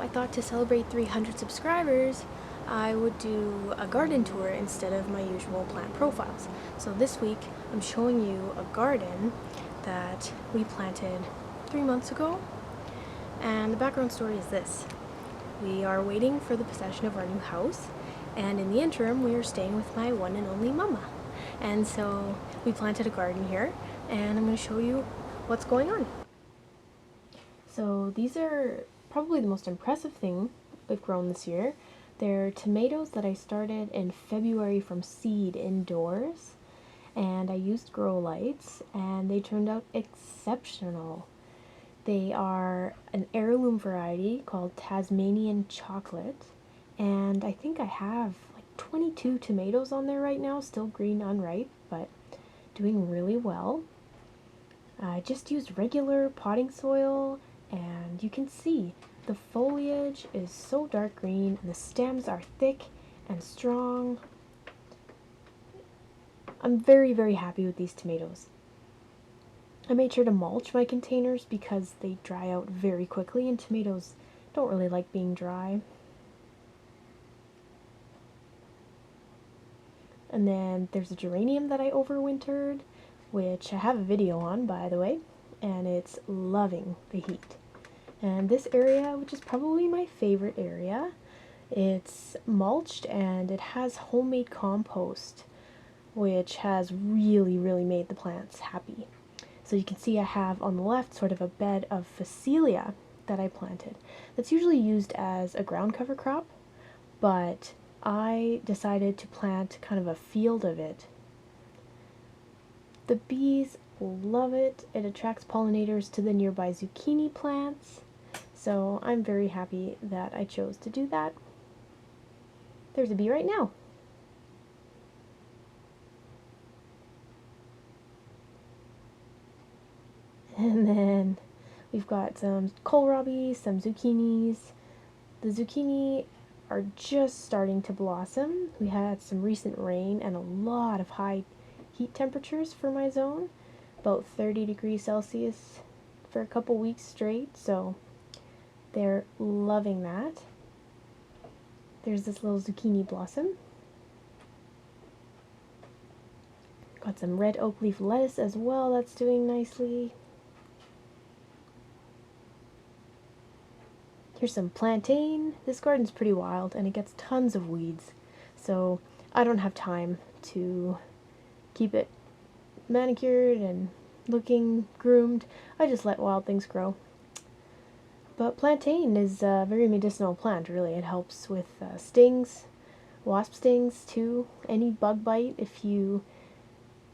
I thought to celebrate 300 subscribers, I would do a garden tour instead of my usual plant profiles. So this week, I'm showing you a garden that we planted 3 months ago. And the background story is this. We are waiting for the possession of our new house, and in the interim, we are staying with my one and only mama. And so we planted a garden here, and I'm going to show you what's going on. So these are probably the most impressive thing we've grown this year. They're tomatoes that I started in February from seed indoors, and I used grow lights, and they turned out exceptional. They are an heirloom variety called Tasmanian chocolate, and I think I have like 22 tomatoes on there right now, still green unripe, but doing really well. I just used regular potting soil, and you can see the foliage is so dark green and the stems are thick and strong. I'm very happy with these tomatoes. I made sure to mulch my containers because they dry out very quickly, and tomatoes don't really like being dry. And then there's a geranium that I overwintered, which I have a video on, by the way, and it's loving the heat. And this area, which is probably my favorite area, it's mulched and it has homemade compost, which has really made the plants happy. So you can see I have on the left sort of a bed of phacelia that I planted. That's usually used as a ground cover crop, but I decided to plant kind of a field of it. The bees love it. It attracts pollinators to the nearby zucchini plants. So I'm very happy that I chose to do that. There's a bee right now. And then we've got some kohlrabi, some zucchinis. The zucchini are just starting to blossom. We had some recent rain and a lot of high heat temperatures for my zone, about 30 degrees Celsius for a couple weeks straight, so they're loving that. There's this little zucchini blossom. Got some red oak leaf lettuce as well, that's doing nicely. Here's some plantain. This garden's pretty wild and it gets tons of weeds, so I don't have time to keep it manicured and looking groomed. I just let wild things grow. But plantain is a very medicinal plant, really. It helps with stings, wasp stings too, any bug bite. If you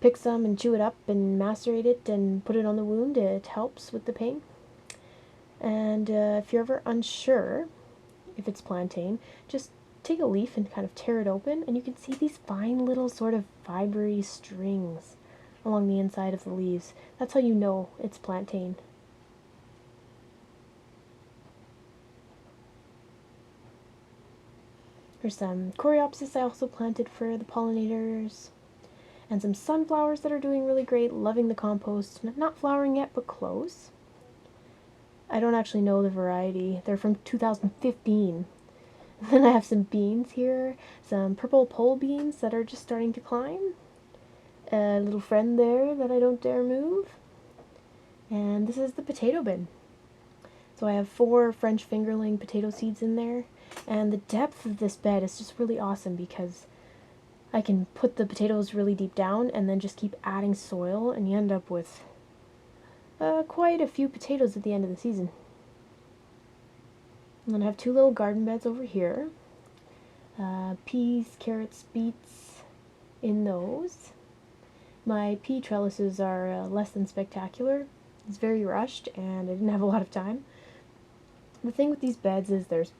pick some and chew it up and macerate it and put it on the wound, it helps with the pain. And if you're ever unsure if it's plantain, just take a leaf and kind of tear it open, and you can see these fine little sort of fibery strings along the inside of the leaves. That's how you know it's plantain. There's some coreopsis I also planted for the pollinators, and some sunflowers that are doing really great, loving the compost. Not flowering yet, but close. I don't actually know the variety. They're from 2015. Then I have some beans here, some purple pole beans that are just starting to climb. A little friend there that I don't dare move. And this is the potato bin. So I have 4 French fingerling potato seeds in there. And the depth of this bed is just really awesome because I can put the potatoes really deep down and then just keep adding soil, and you end up with quite a few potatoes at the end of the season. And then I have 2 little garden beds over here. Peas, carrots, beets in those. My pea trellises are less than spectacular. It's very rushed and I didn't have a lot of time. The thing with these beds is there's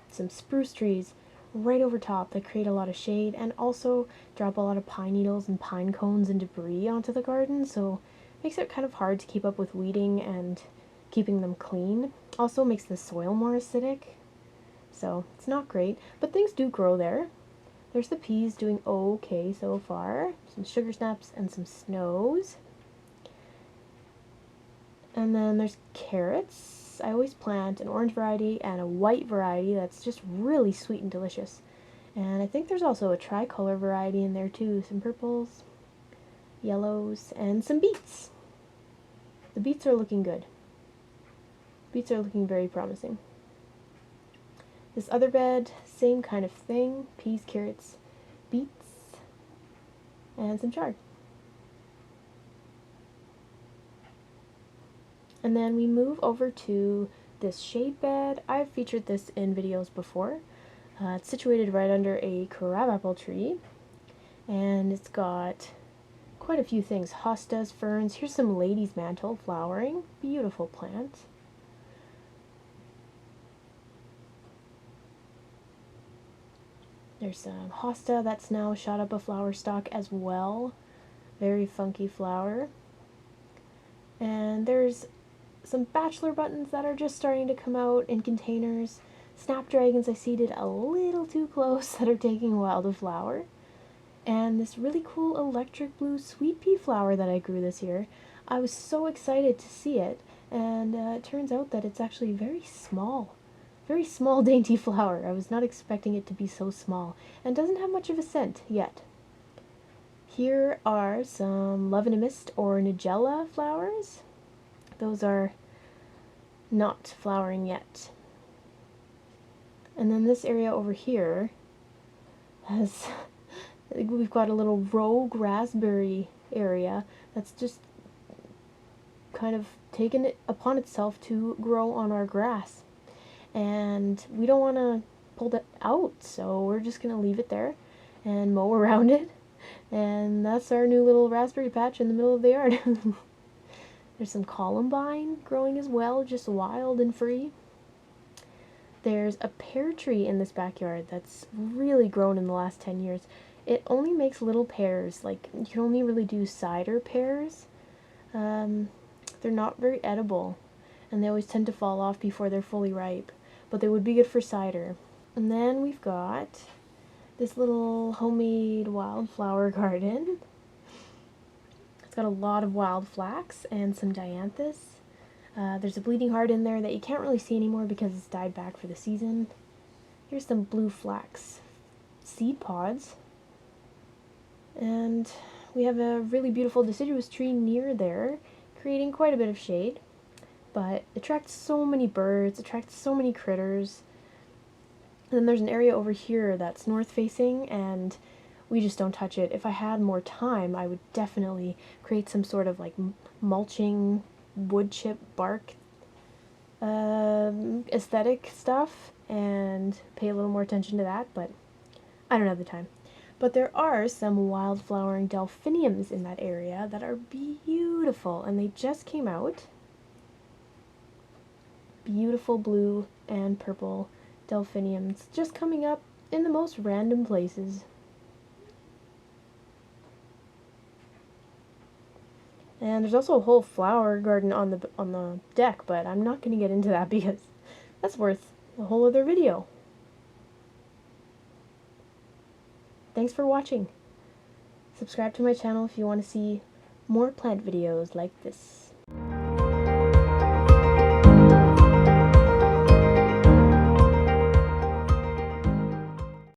some spruce trees right over top that create a lot of shade and also drop a lot of pine needles and pine cones and debris onto the garden, so it makes it kind of hard to keep up with weeding and keeping them clean. Also makes the soil more acidic, so it's not great, but things do grow there. There's the peas doing okay so far. Some sugar snaps and some snows. And then there's carrots. this, I always plant an orange variety and a white variety that's just really sweet and delicious. And I think there's also a tricolor variety in there too, some purples, yellows, and some beets. The beets are looking good. Beets are looking very promising. This other bed, same kind of thing, peas, carrots, beets, and some chard. And then we move over to this shade bed. I've featured this in videos before. It's situated right under a crabapple tree, and it's got quite a few things. Hostas, ferns. Here's some lady's mantle flowering. Beautiful plant. There's some hosta that's now shot up a flower stalk as well. Very funky flower. And there's some bachelor buttons that are just starting to come out in containers. Snapdragons I seeded a little too close that are taking a while to flower. And this really cool electric blue sweet pea flower that I grew this year. I was so excited to see it, and it turns out that it's actually very small, dainty flower. I was not expecting it to be so small, and doesn't have much of a scent yet. Here are some Love in a Mist or Nigella flowers. Those are not flowering yet. And then this area over here has, we've got a little rogue raspberry area that's just kind of taken it upon itself to grow on our grass. And we don't want to pull that out, so we're just going to leave it there and mow around it. And that's our new little raspberry patch in the middle of the yard. There's some columbine growing as well, just wild and free. There's a pear tree in this backyard that's really grown in the last 10 years. It only makes little pears, like you can only really do cider pears. They're not very edible, and they always tend to fall off before they're fully ripe, but they would be good for cider. And then we've got this little homemade wildflower garden. It's got a lot of wild flax and some dianthus. There's a bleeding heart in there that you can't really see anymore because it's died back for the season. Here's some blue flax seed pods. And we have a really beautiful deciduous tree near there, creating quite a bit of shade. But it attracts so many birds, attracts so many critters. And then there's an area over here that's north facing, and we just don't touch it. If I had more time, I would definitely create some sort of like mulching, wood chip bark aesthetic stuff and pay a little more attention to that, but I don't have the time. But there are some wild flowering delphiniums in that area that are beautiful, and they just came out. Beautiful blue and purple delphiniums just coming up in the most random places. And there's also a whole flower garden on the deck, but I'm not going to get into that because that's worth a whole other video. Thanks for watching. Subscribe to my channel if you want to see more plant videos like this.